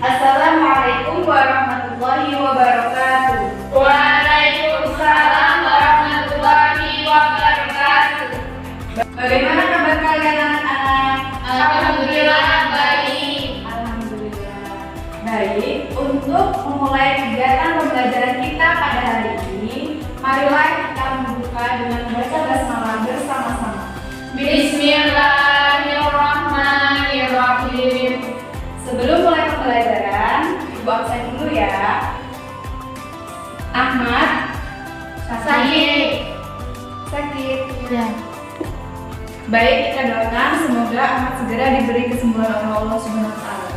Assalamualaikum warahmatullahi wabarakatuh. Waalaikumsalam warahmatullahi wabarakatuh. Bagaimana kabar kalian anak-anak? Alhamdulillah baik. Alhamdulillah. Baik, untuk memulai kegiatan pembelajaran kita pada hari ini, marilah kita membuka dengan membaca basmalah bersama-sama. Bismillahirrahmanirrahim. Sebelum mulai pembelajaran, Ibu absen dulu ya. Ahmad sakit. Ya. Baik, kita doakan semoga Ahmad segera diberi kesembuhan oleh Allah Subhanahu wa taala.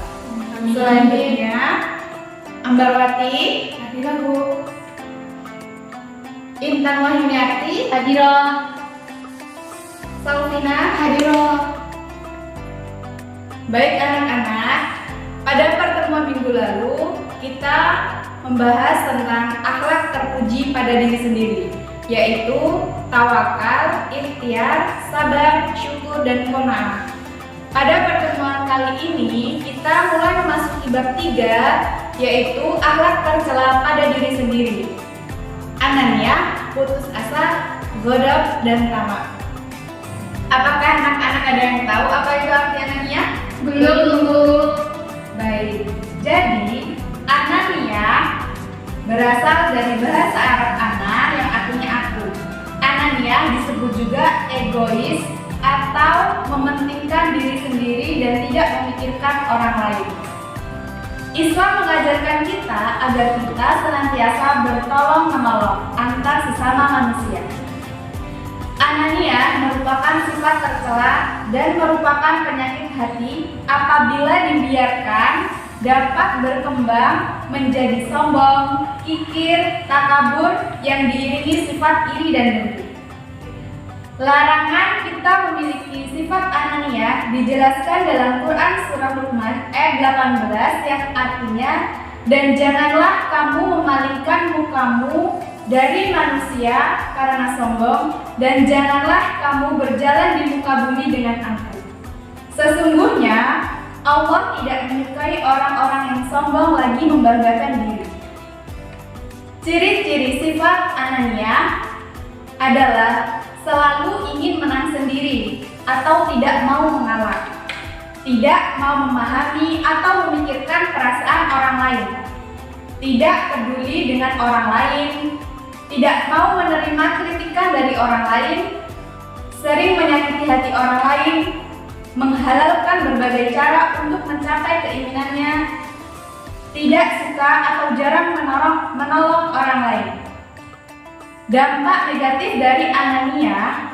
Amin. Selanjutnya, Ambarwati, hadirah Bu. Intan Wahyuniarti, Hadirah. Salvina, Hadirah. Baik anak-anak, pada pertemuan minggu lalu kita membahas tentang akhlak terpuji pada diri sendiri, yaitu tawakal, ikhtiar, sabar, syukur, dan qanaah. Pada pertemuan kali ini kita mulai memasuki bab 3, yaitu akhlak tercela pada diri sendiri. Anania, putus asa, ghadab, dan tamak. Apakah anak-anak ada yang tahu apa itu arti anania? Belum, Bu. Baik, jadi anania berasal dari bahasa Arab ana yang artinya aku. Anania disebut juga egois atau mementingkan diri sendiri dan tidak memikirkan orang lain. Islam mengajarkan kita agar kita senantiasa bertolong-menolong antar sesama manusia. Anania merupakan sifat tercela dan merupakan penyakit hati apabila dibiarkan dapat berkembang menjadi sombong, kikir, takabur yang diiringi sifat iri dan dengki. Larangan kita memiliki sifat anania dijelaskan dalam Quran Surah Luqman ayat 18 yang artinya, dan janganlah kamu memalingkan mukamu dari manusia karena sombong, dan janganlah kamu berjalan di muka bumi dengan angkuh. Sesungguhnya Allah tidak menyukai orang-orang yang sombong lagi membanggakan diri. Ciri-ciri sifat anania adalah selalu ingin menang sendiri atau tidak mau mengalah, tidak mau memahami atau memikirkan perasaan orang lain, tidak peduli dengan orang lain, tidak mau menerima kritikan dari orang lain, sering menyakiti hati orang lain, menghalalkan berbagai cara untuk mencapai keinginannya, tidak suka atau jarang menolong orang lain. Dampak negatif dari anania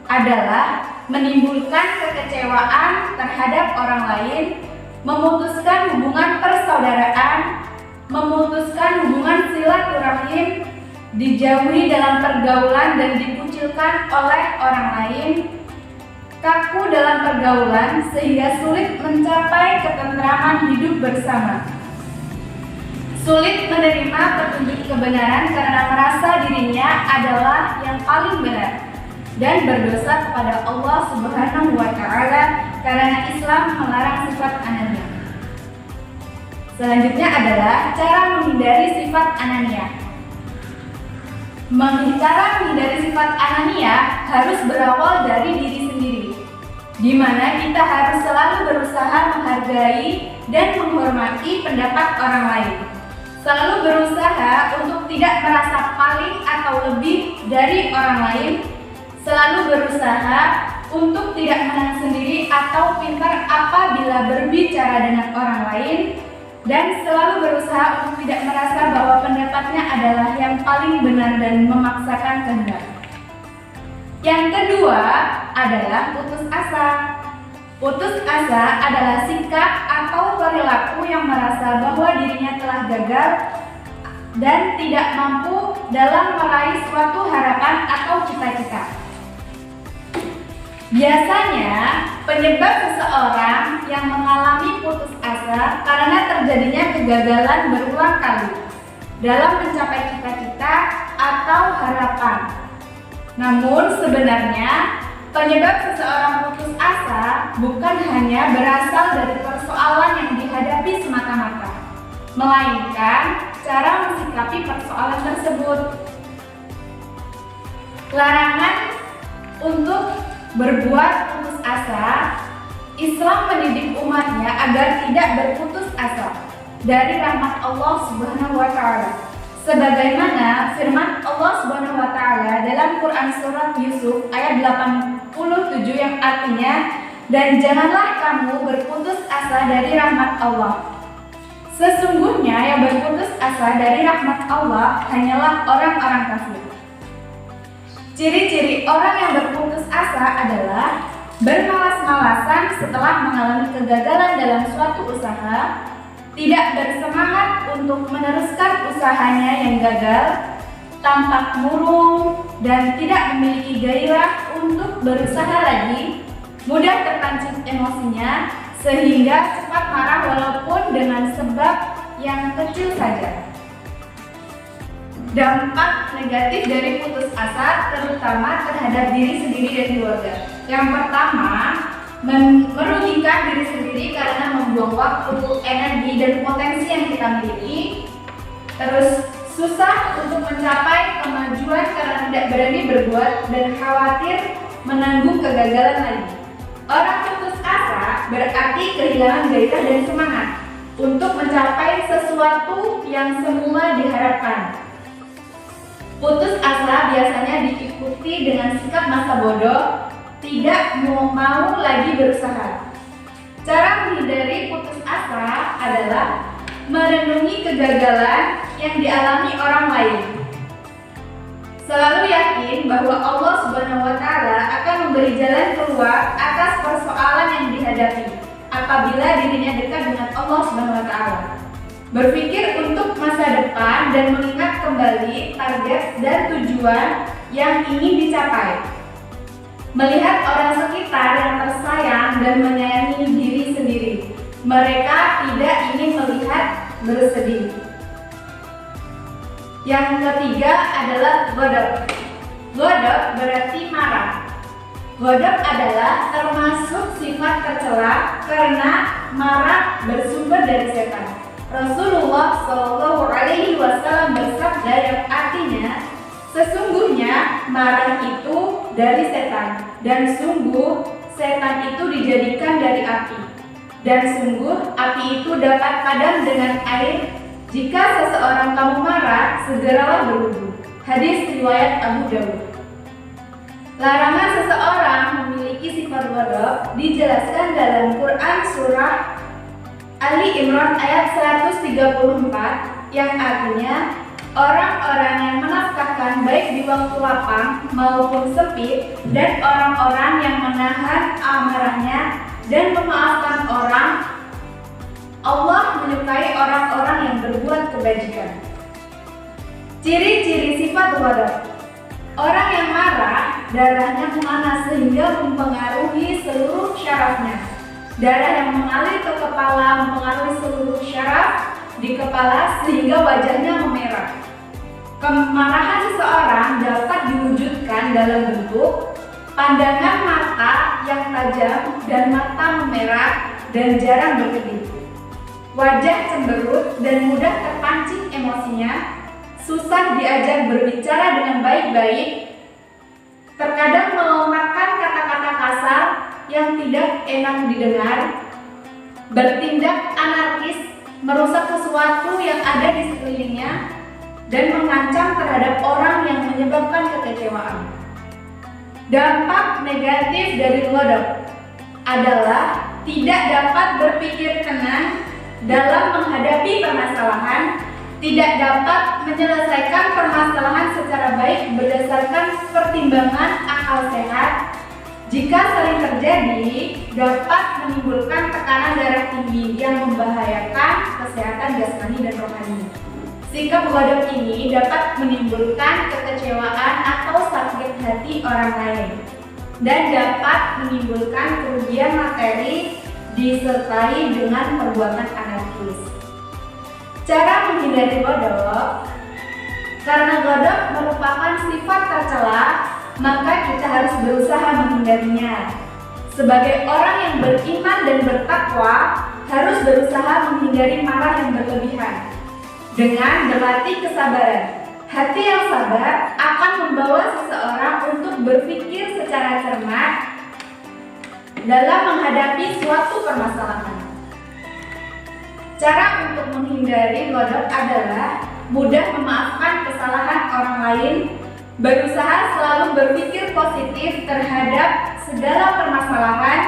adalah menimbulkan kekecewaan terhadap orang lain, memutuskan hubungan persaudaraan, memutuskan hubungan silaturahim, dijauhi dalam pergaulan dan dikucilkan oleh orang lain, kaku dalam pergaulan sehingga sulit mencapai ketentraman hidup bersama, sulit menerima petunjuk kebenaran karena merasa dirinya adalah yang paling benar, dan berdosa kepada Allah Subhanahu wa taala karena Islam melarang sifat anania. Selanjutnya adalah cara menghindari sifat anania. Cara menghindari sifat anania harus berawal dari diri sendiri, di mana kita harus selalu berusaha menghargai dan menghormati pendapat orang lain, selalu berusaha untuk tidak merasa paling atau lebih dari orang lain, selalu berusaha untuk tidak menang sendiri atau pintar apabila berbicara dengan orang lain, dan selalu berusaha untuk tidak merasa bahwa pendapatnya adalah yang paling benar dan memaksakan kehendak. Yang kedua adalah putus asa. Putus asa adalah sikap atau perilaku yang merasa bahwa dirinya telah gagal dan tidak mampu dalam meraih suatu harapan atau cita-cita. Biasanya penyebab seseorang yang mengalami putus asa karena terjadinya kegagalan berulang kali dalam mencapai cita-cita atau harapan. Namun sebenarnya penyebab seseorang putus asa bukan hanya berasal dari persoalan yang dihadapi semata-mata, melainkan cara mensikapi persoalan tersebut. Larangan untuk berbuat putus asa. Islam mendidik umatnya agar tidak berputus asa dari rahmat Allah Subhanahu wa taala. Sebagaimana firman Allah Subhanahu wa taala dalam Quran surat Yusuf ayat 87 yang artinya, dan janganlah kamu berputus asa dari rahmat Allah. Sesungguhnya yang berputus asa dari rahmat Allah hanyalah orang-orang kafir. Ciri-ciri orang yang berputus asa adalah bermalas-malasan setelah mengalami kegagalan dalam suatu usaha, tidak bersemangat untuk meneruskan usahanya yang gagal, tampak murung dan tidak memiliki gairah untuk berusaha lagi, mudah terpancing emosinya sehingga cepat marah walaupun dengan sebab yang kecil saja. Dampak negatif dari putus asa terutama terhadap diri sendiri dan keluarga. Yang pertama, merugikan diri sendiri karena membuang waktu, energi, dan potensi yang kita miliki. Terus susah untuk mencapai kemajuan karena tidak berani berbuat dan khawatir menanggung kegagalan lagi. Orang putus asa berarti kehilangan gairah dan semangat untuk mencapai sesuatu yang semula diharapkan. Putus asa biasanya diikuti dengan sikap masa bodoh, tidak mau lagi berusaha. Cara menghindari putus asa adalah merenungi kegagalan yang dialami orang lain. Selalu yakin bahwa Allah Subhanahu wa taala akan memberi jalan keluar atas persoalan yang dihadapi apabila dirinya dekat dengan Allah Subhanahu wa taala. Berpikir untuk masa depan dan mengingat kembali target dan tujuan yang ingin dicapai. Melihat orang sekitar yang tersayang dan menyayangi diri sendiri. Mereka tidak ingin melihat bersedih. Yang ketiga adalah ghadab. Ghadab berarti marah. Ghadab adalah termasuk sifat tercela karena marah bersumber dari setan. Rasulullah Shallallahu Alaihi Wasallam bersabda yang artinya, sesungguhnya marah itu dari setan, dan sungguh setan itu dijadikan dari api, dan sungguh api itu dapat padam dengan air. Jika seseorang kamu marah, segeralah berwudu. Hadis riwayat Abu Dawud. Larangan seseorang memiliki sifat ghadab dijelaskan dalam Quran surah Ali Imran ayat 134 yang artinya, orang-orang yang menafkahkan baik di waktu lapang maupun sempit, dan orang-orang yang menahan amarahnya dan memaafkan orang, Allah menyukai orang-orang yang berbuat kebajikan. Ciri-ciri sifat ghadab. Orang yang marah, darahnya memanas sehingga mempengaruhi seluruh syarafnya. Darah yang mengalir ke kepala mempengaruhi seluruh syaraf di kepala sehingga wajahnya memerah. Kemarahan seseorang dapat diwujudkan dalam bentuk pandangan mata yang tajam dan mata memerah dan jarang berkedip. Wajah cemberut dan mudah terpancing emosinya, susah diajak berbicara dengan baik-baik, terkadang melontarkan kata-kata kasar yang tidak enak didengar, bertindak anarkis, merusak sesuatu yang ada di sekelilingnya, dan mengancam terhadap orang yang menyebabkan kekecewaan. Dampak negatif dari ghadab adalah tidak dapat berpikir tenang dalam menghadapi permasalahan, tidak dapat menyelesaikan permasalahan secara baik berdasarkan pertimbangan akal sehat. Jika sering terjadi, dapat menimbulkan tekanan darah tinggi yang membahayakan kesehatan jasmani dan rohani. Sikap ghadab ini dapat menimbulkan kekecewaan atau sakit hati orang lain dan dapat menimbulkan kerugian materi disertai dengan perbuatan anarkis. Cara menghindari ghadab. Karena ghadab merupakan sifat tercela, maka kita harus berusaha menghindarinya. Sebagai orang yang beriman dan bertakwa, harus berusaha menghindari marah yang berlebihan. dengan berlatih kesabaran. Hati yang sabar akan membawa seseorang untuk berpikir secara cermat dalam menghadapi suatu permasalahan. Cara untuk menghindari godok adalah mudah memaafkan kesalahan orang lain, berusaha selalu berpikir positif terhadap segala permasalahan,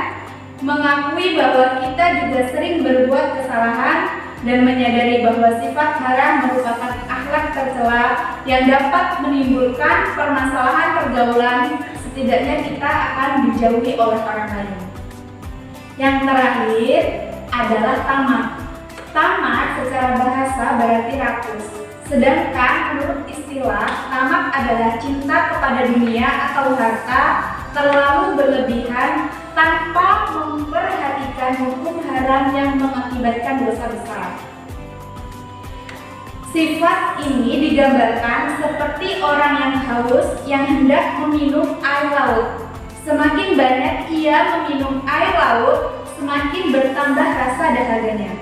mengakui bahwa kita juga sering berbuat kesalahan, dan menyadari bahwa sifat marah merupakan akhlak tercela yang dapat menimbulkan permasalahan pergaulan. Setidaknya kita akan dijauhi oleh orang lain. Yang terakhir adalah tamak. Tamak secara bahasa berarti rakus. Sedangkan menurut istilah, tamak adalah cinta kepada dunia atau harta terlalu berlebihan tanpa memperhatikan hukum haram yang mengakibatkan dosa besar. Sifat ini digambarkan seperti orang yang haus yang hendak meminum air laut. Semakin banyak ia meminum air laut, semakin bertambah rasa dahaganya.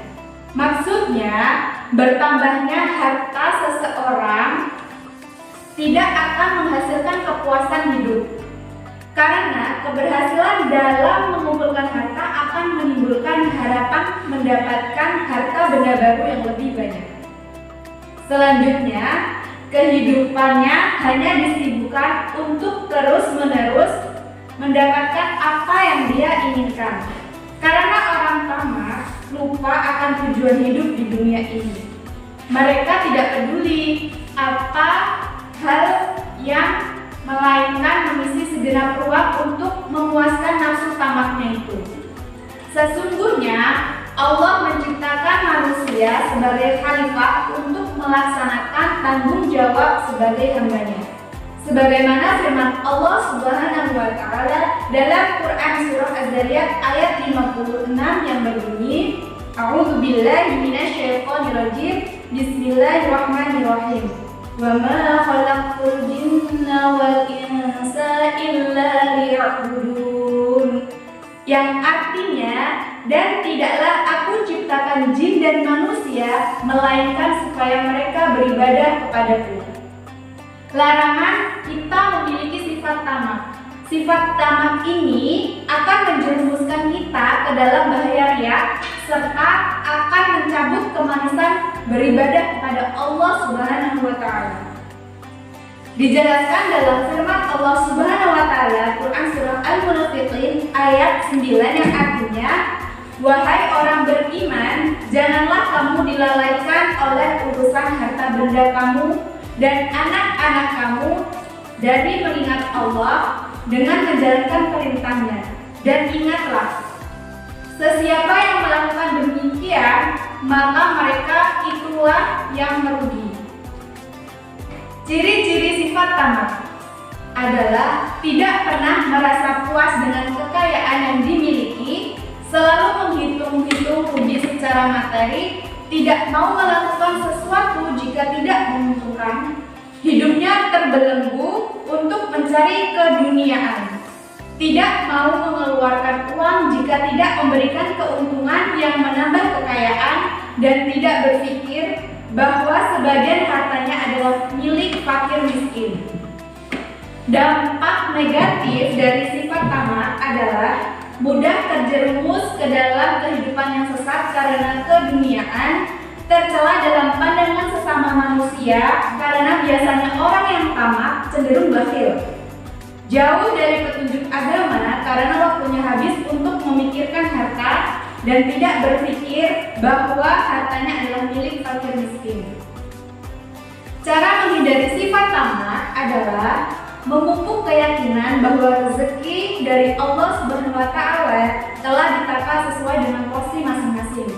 Maksudnya, bertambahnya harta seseorang tidak akan menghasilkan kepuasan hidup. Karena keberhasilan dalam mengumpulkan harta akan menimbulkan harapan mendapatkan harta benda baru yang lebih banyak. Selanjutnya, kehidupannya hanya disibukkan untuk terus-menerus mendapatkan apa yang dia inginkan. Karena orang tamak lupa akan tujuan hidup di dunia ini. Mereka tidak peduli apa hal yang melainkan mengisi segenap ruang untuk memuaskan nafsu tamaknya itu. Sesungguhnya Allah menciptakan manusia sebagai khalifah untuk melaksanakan tanggung jawab sebagai hambanya. Sebagaimana firman Allah Subhanahu wa Ta'ala dalam Quran surah Az-Zariyat ayat 56 yang berbunyi, A'udzubillahi minasyaitonirrajim, Bismillahirrahmanirrahim. Wa ma khalaqtul jinna wal insa illa liya'budun. Yang artinya, dan tidaklah aku ciptakan jin dan manusia melainkan supaya mereka beribadah kepadaku. Larangan kita memiliki sifat tamak. Sifat tamak ini akan menjerumuskan kita ke dalam bahaya riya serta akan mencabut kemanisan beribadah kepada Allah Subhanahu wa Ta'ala. Dijelaskan dalam firman Allah Subhanahu wa Ta'ala Quran surah Al-Munafiqin ayat 9 yang artinya, wahai orang beriman, janganlah kamu dilalaikan oleh urusan harta benda kamu dan anak-anak kamu dari mengingat Allah dengan menjalankan perintahnya. Dan ingatlah, sesiapa yang melakukan demikian, maka mereka itulah yang merugi. Ciri-ciri sifat tamak adalah tidak pernah merasa puas dengan kekayaan yang dimiliki, selalu menghitung-hitung puji secara materi, tidak mau melakukan sesuatu jika tidak menguntungkan, hidupnya terbelenggu untuk mencari keduniaan, tidak mau mengeluarkan uang jika tidak memberikan keuntungan yang menambah kekayaan, dan tidak berpikir bahwa sebagian hartanya adalah milik fakir miskin. Dampak negatif dari sifat tamak adalah mudah terjerumus ke dalam kehidupan yang sesat karena keduniaan, tercela dalam pandangan sesama manusia karena biasanya orang yang tamak cenderung bakhil, jauh dari petunjuk agama karena waktunya habis untuk memikirkan harta dan tidak berpikir bahwa hartanya adalah milik fakir miskin. Cara menghindari sifat tamak adalah memupuk keyakinan bahwa rezeki dari Allah Subhanahu wa Ta'ala telah ditata sesuai dengan porsi masing-masing.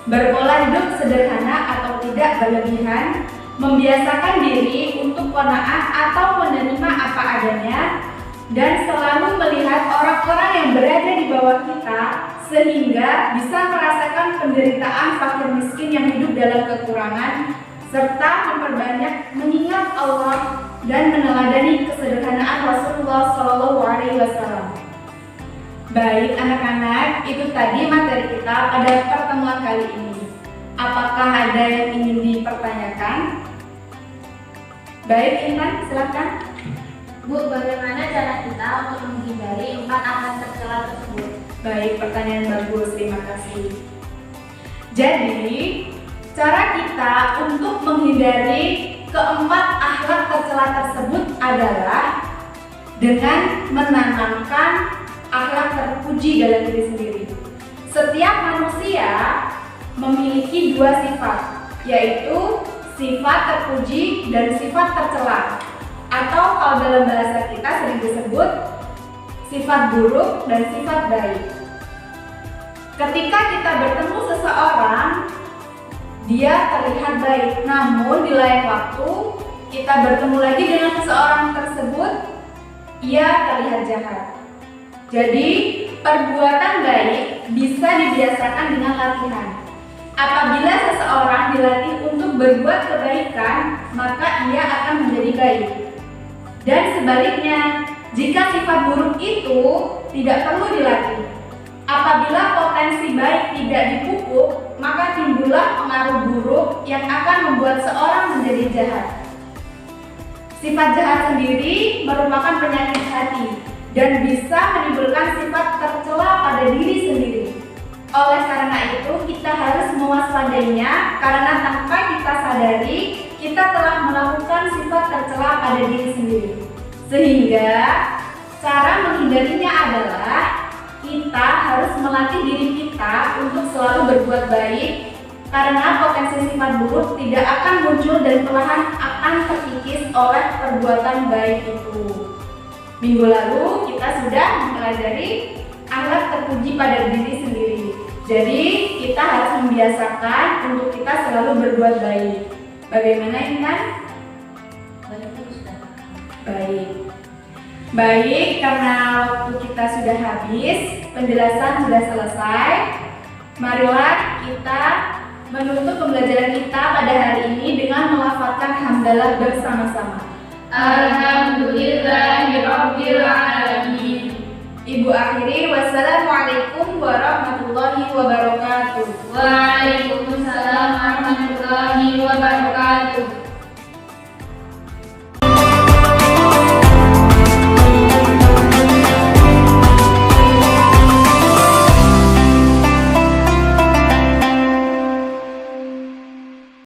Berpola hidup sederhana atau tidak berlebihan, membiasakan diri untuk qanaah atau menerima apa adanya, dan selalu melihat orang-orang yang berada di bawah kita sehingga bisa merasakan penderitaan fakir miskin yang hidup dalam kekurangan, serta memperbanyak mengingat Allah dan meneladani kesederhanaan Rasulullah SAW. Baik anak-anak, itu tadi materi kita pada pertemuan kali ini. Apakah ada yang ingin dipertanyakan? Baik, Intan, silakan. Bu, bagaimana cara kita untuk menghindari 4 akhlak tercela tersebut? Baik, pertanyaan bagus, terima kasih. Jadi, cara kita untuk menghindari keempat akhlak tercela tersebut adalah dengan menanamkan akhlak terpuji dalam diri sendiri. Setiap manusia memiliki 2 sifat, yaitu sifat terpuji dan sifat tercela. Atau kalau dalam bahasa kita sering disebut sifat buruk dan sifat baik. Ketika kita bertemu seseorang, dia terlihat baik, namun di lain waktu kita bertemu lagi dengan seseorang tersebut, ia terlihat jahat. Jadi, perbuatan baik bisa dibiasakan dengan latihan. Apabila seseorang dilatih untuk berbuat kebaikan, maka ia akan menjadi baik. Dan sebaliknya, jika sifat buruk itu tidak perlu dilatih. Apabila potensi baik tidak dipupuk, maka timbullah pengaruh buruk yang akan membuat seorang menjadi jahat. Sifat jahat sendiri merupakan penyakit hati dan bisa menimbulkan sifat tercela pada diri sendiri. Oleh karena itu, kita harus mewaspadainya karena tanpa kita sadari, kita telah melakukan sifat tercela pada diri sendiri. Sehingga, cara menghindarinya adalah kita harus melatih diri kita untuk selalu berbuat baik karena potensi sifat buruk tidak akan muncul dan perlahan akan terkikis oleh perbuatan baik itu. Minggu lalu kita sudah mempelajari akhlak terpuji pada diri sendiri. Jadi kita harus membiasakan untuk kita selalu berbuat baik. Bagaimana Intan? Baik. Baik, karena waktu kita sudah habis, penjelasan sudah selesai. Marilah kita menutup pembelajaran kita pada hari ini dengan melafazkan hamdalah bersama-sama. Alhamdulillahirabbil alamin. Ibu akhiri, wassalamualaikum warahmatullahi wabarakatuh.